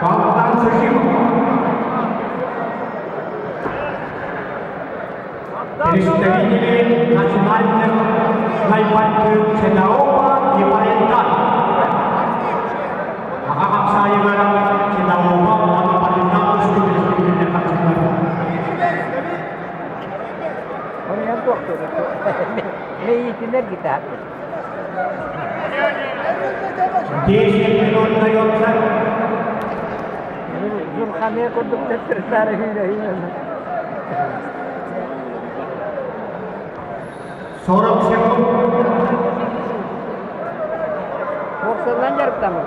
Богдан Сухим. Представители национальных флайбайтов Чедаова и Валентан. Saya Cinaoma nama Palembang sudah dinyatakan sembuh. Orang yang tua tu, ni internet kita. Desi menurut Toyota. Zoom kami konduktor tertarik ini. Sorok Sekut. Waktu lancar pertama.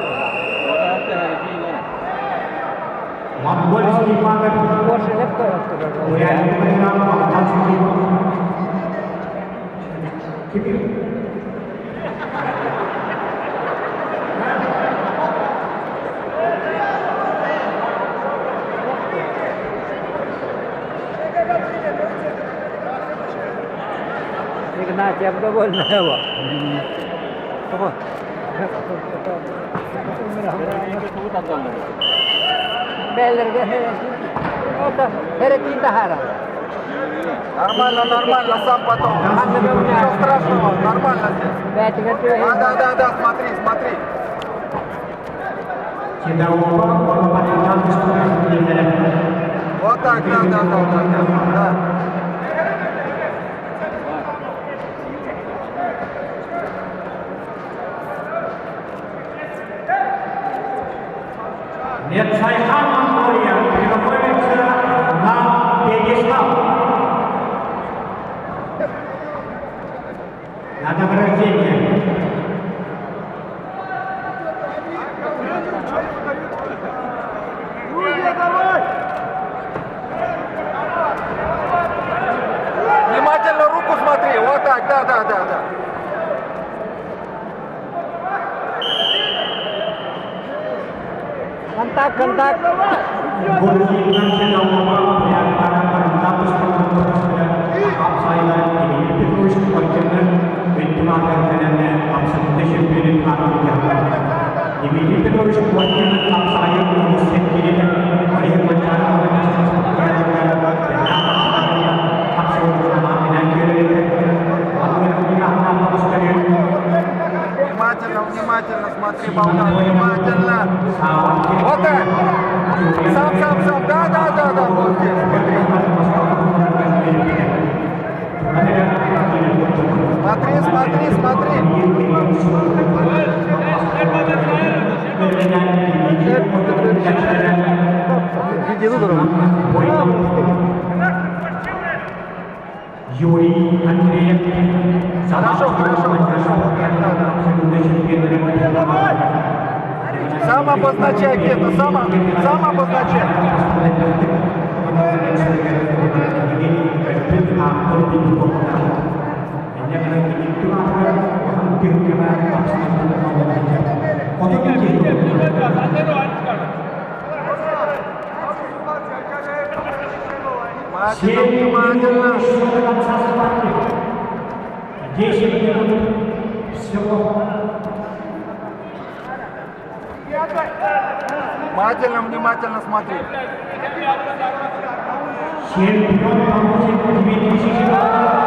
Manggol Silipangan. Waktu lepas. Kemudian menang Bogdan Sukim. Kipir. Ini kena siap double na ba? Apa? Beller ke? Oh, dah. Hari kita hari. Нормально, сам потом. Ничего страшного, нормально здесь. Да, смотри. Cinaoma nama Palembang sudah dinyatakan. Вот так, да. Нецайхан Монголия переводится на пьедестал. На награждение. Внимательно руку смотри, вот так, да. Kontak. Gurungan Cinaoma yang para pendapat sekolah Apsayla ini terus berjalan mentularkan karena Apsayla pilih Amerika. Ini terus berjalan Apsayla mengusir kiri oleh bencana Внимательно смотри, Богдан, внимательно. Вот так. Сам. Да, вот здесь, смотри. Смотри. Юрий Андреев. Хорошо. Сам обозначай где-то, сам обозначай. Внимательно. 10 минут всего. Внимательно смотри. Чемпион по музыке 2000